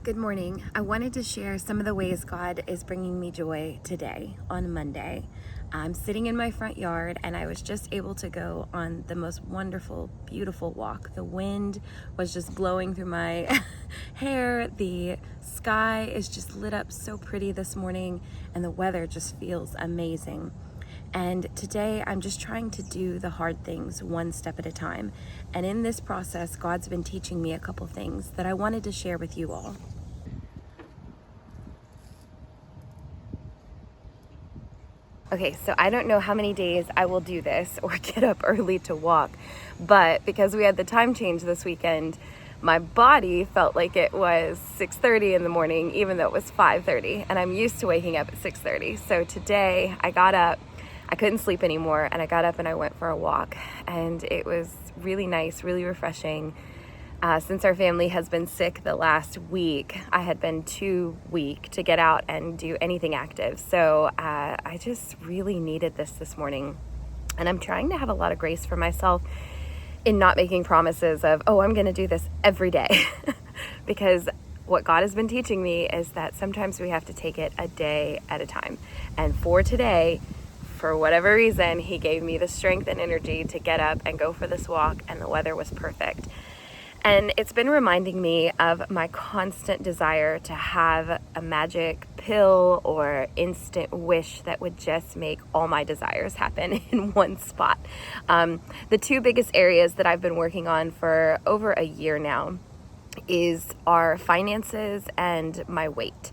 Good morning. I wanted to share some of the ways God is bringing me joy today on Monday. I'm sitting in my front yard and I was just able to go on the most wonderful, beautiful walk. The wind was just blowing through my hair. The sky is just lit up so pretty this morning and the weather just feels amazing. And today I'm just trying to do the hard things one step at a time. And in this process, God's been teaching me a couple things that I wanted to share with you all. Okay, so I don't know how many days I will do this or get up early to walk, but because we had the time change this weekend, my body felt like it was 6:30 in the morning, even though it was 5:30, and I'm used to waking up at 6:30. So today I got up, I couldn't sleep anymore, and I got up and I went for a walk, and it was really nice, really refreshing. Since our family has been sick the last week, I had been too weak to get out and do anything active. So I just really needed this morning. And I'm trying to have a lot of grace for myself in not making promises of, oh, I'm going to do this every day. Because what God has been teaching me is that sometimes we have to take it a day at a time. And for today, for whatever reason, He gave me the strength and energy to get up and go for this walk, and the weather was perfect. And it's been reminding me of my constant desire to have a magic pill or instant wish that would just make all my desires happen in one spot. The two biggest areas that I've been working on for over a year now is our finances and my weight.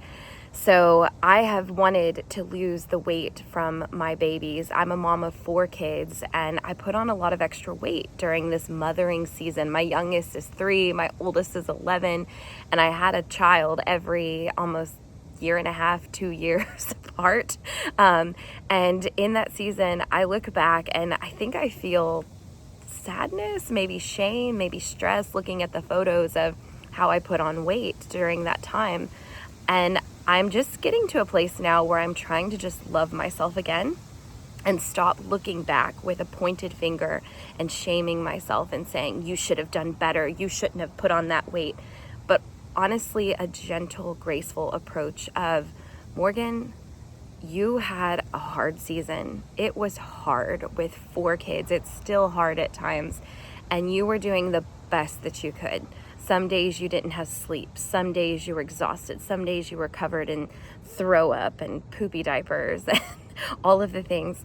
So I have wanted to lose the weight from my babies. I'm a mom of 4 kids, and I put on a lot of extra weight during this mothering season. My youngest is 3, my oldest is 11, and I had a child every almost year and a half, 2 years apart. And in that season, I look back and I think I feel sadness, maybe shame, maybe stress, looking at the photos of how I put on weight during that time. And I'm just getting to a place now where I'm trying to just love myself again and stop looking back with a pointed finger and shaming myself and saying, you should have done better, you shouldn't have put on that weight. But honestly, a gentle, graceful approach of, Morgan, you had a hard season. It was hard with 4 kids. It's still hard at times. And you were doing the best that you could. Some days you didn't have sleep. Some days you were exhausted. Some days you were covered in throw up and poopy diapers and all of the things.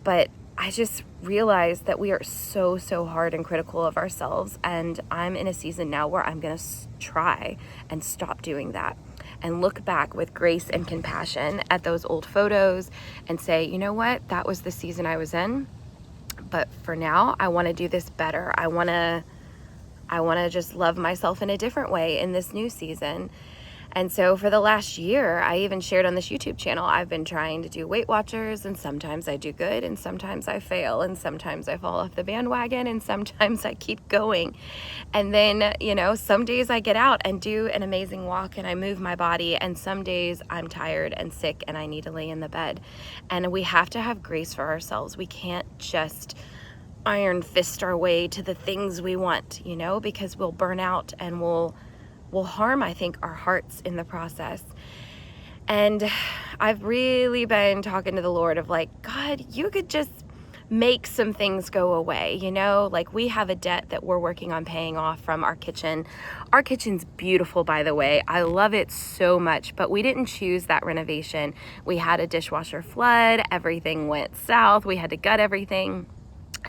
But I just realized that we are so hard and critical of ourselves. And I'm in a season now where I'm going to try and stop doing that and look back with grace and compassion at those old photos and say, you know what? That was the season I was in. But for now, I want to do this better. I want to just love myself in a different way in this new season. And so for the last year, I even shared on this YouTube channel, I've been trying to do Weight Watchers, and sometimes I do good and sometimes I fail, and sometimes I fall off the bandwagon and sometimes I keep going. And then, some days I get out and do an amazing walk and I move my body, and some days I'm tired and sick and I need to lay in the bed. And we have to have grace for ourselves. We can't just iron fist our way to the things we want, because we'll burn out and we'll harm, I think, our hearts in the process. And I've really been talking to the Lord of like, God, you could just make some things go away, like we have a debt that we're working on paying off from our kitchen. Our kitchen's beautiful, by the way. I love it so much, but we didn't choose that renovation. We had a dishwasher flood, everything went south, we had to gut everything.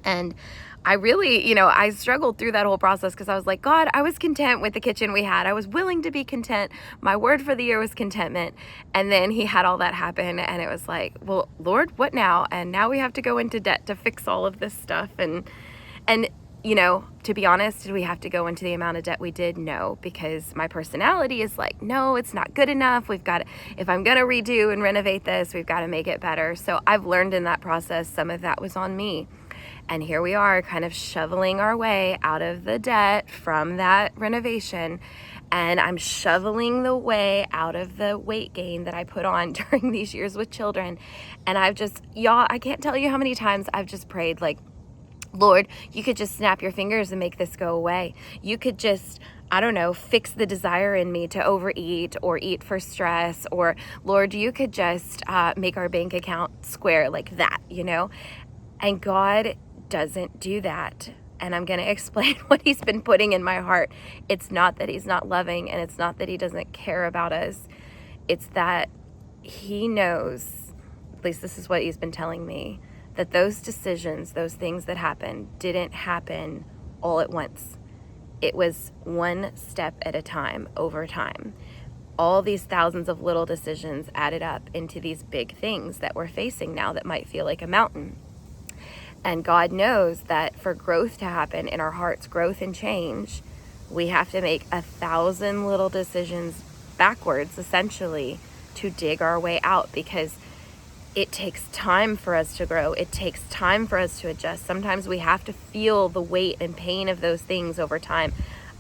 And I really, I struggled through that whole process because I was like, God, I was content with the kitchen we had. I was willing to be content. My word for the year was contentment. And then He had all that happen. And it was like, well, Lord, what now? And now we have to go into debt to fix all of this stuff. And to be honest, did we have to go into the amount of debt we did? No, because my personality is like, no, it's not good enough. If I'm going to redo and renovate this, we've got to make it better. So I've learned in that process, some of that was on me. And here we are kind of shoveling our way out of the debt from that renovation. And I'm shoveling the way out of the weight gain that I put on during these years with children. And I can't tell you how many times I've just prayed like, Lord, you could just snap your fingers and make this go away. You could just I don't know, fix the desire in me to overeat or eat for stress, or Lord, you could just make our bank account square like that, you know? And God doesn't do that. And I'm going to explain what he's been putting in my heart. It's not that he's not loving, and it's not that he doesn't care about us. It's that he knows, at least this is what he's been telling me, that those decisions, those things that happened, didn't happen all at once. It was one step at a time, over time. All these thousands of little decisions added up into these big things that we're facing now that might feel like a mountain. And God knows that for growth to happen in our hearts, growth and change, we have to make 1,000 little decisions backwards, essentially, to dig our way out, because it takes time for us to grow. It takes time for us to adjust. Sometimes we have to feel the weight and pain of those things over time.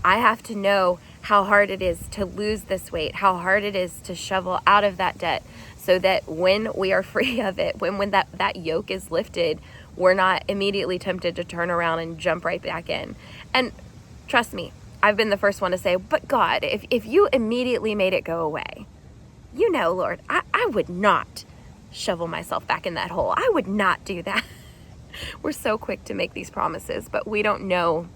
I have to know how hard it is to lose this weight, how hard it is to shovel out of that debt, so that when we are free of it, when that yoke is lifted, we're not immediately tempted to turn around and jump right back in. And trust me, I've been the first one to say, but God, if you immediately made it go away, you know, Lord, I would not shovel myself back in that hole. I would not do that. We're so quick to make these promises, but we don't know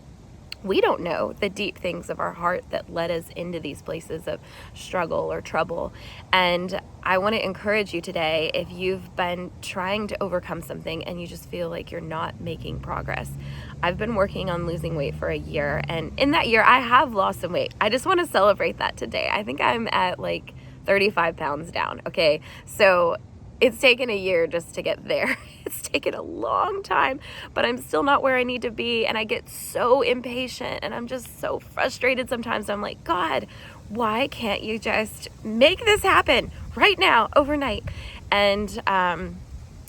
the deep things of our heart that led us into these places of struggle or trouble. And I want to encourage you today, if you've been trying to overcome something and you just feel like you're not making progress. I've been working on losing weight for a year, and in that year I have lost some weight. I just want to celebrate that today. I think I'm at like 35 pounds down. Okay. So it's taken a year just to get there. It's taken a long time, but I'm still not where I need to be. And I get so impatient, and I'm just so frustrated sometimes. I'm like, God, why can't you just make this happen right now, overnight? And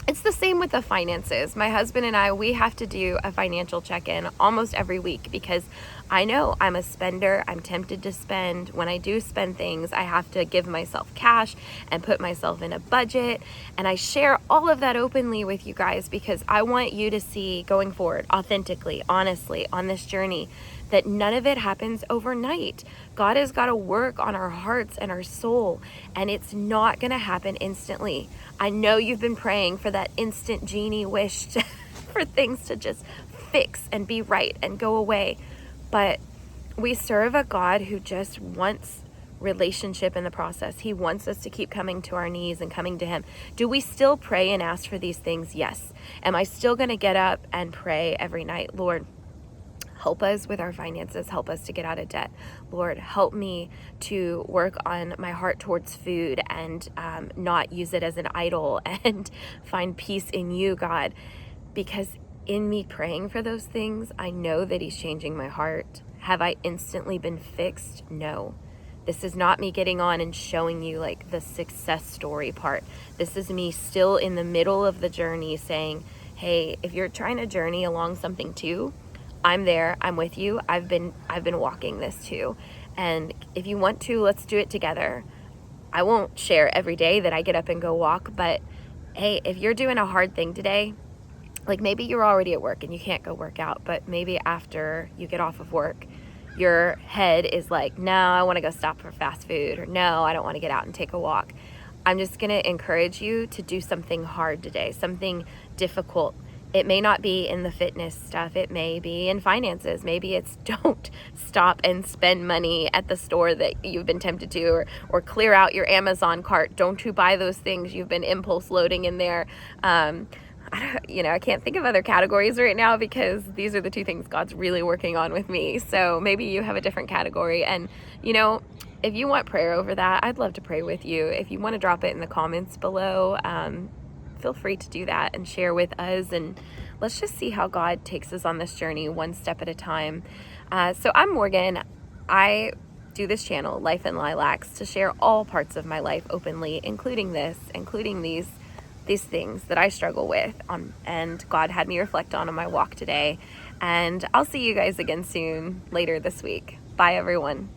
it's the same with the finances. My husband and I, we have to do a financial check-in almost every week, because I know I'm a spender. I'm tempted to spend. When I do spend things, I have to give myself cash and put myself in a budget. And I share all of that openly with you guys, because I want you to see going forward, authentically, honestly, on this journey, that none of it happens overnight. God has got to work on our hearts and our soul, and it's not going to happen instantly. I know you've been praying for that instant genie wish for things to just fix and be right and go away. But we serve a God who just wants relationship in the process. He wants us to keep coming to our knees and coming to him. Do we still pray and ask for these things? Yes. Am I still going to get up and pray every night? Lord, help us with our finances. Help us to get out of debt. Lord, help me to work on my heart towards food and not use it as an idol, and find peace in you, God. Because in me praying for those things, I know that he's changing my heart. Have I instantly been fixed? No. This is not me getting on and showing you like the success story part. This is me still in the middle of the journey saying, hey, if you're trying to journey along something too, I'm there. I'm with you. I've been walking this too. And if you want to, let's do it together. I won't share every day that I get up and go walk, but hey, if you're doing a hard thing today, like maybe you're already at work and you can't go work out, but maybe after you get off of work, your head is like, no, I want to go stop for fast food, or no, I don't want to get out and take a walk. I'm just going to encourage you to do something hard today, something difficult. It may not be in the fitness stuff. It may be in finances. Maybe it's don't stop and spend money at the store that you've been tempted to, or clear out your Amazon cart. Don't you buy those things you've been impulse loading in there. I can't think of other categories right now, because these are the two things God's really working on with me. So maybe you have a different category. And, if you want prayer over that, I'd love to pray with you. If you want to drop it in the comments below, feel free to do that and share with us. And let's just see how God takes us on this journey one step at a time. So I'm Morgan. I do this channel, Life in Lilacs, to share all parts of my life openly, including these things that I struggle with, and God had me reflect on my walk today. And I'll see you guys again soon, later this week. Bye, everyone.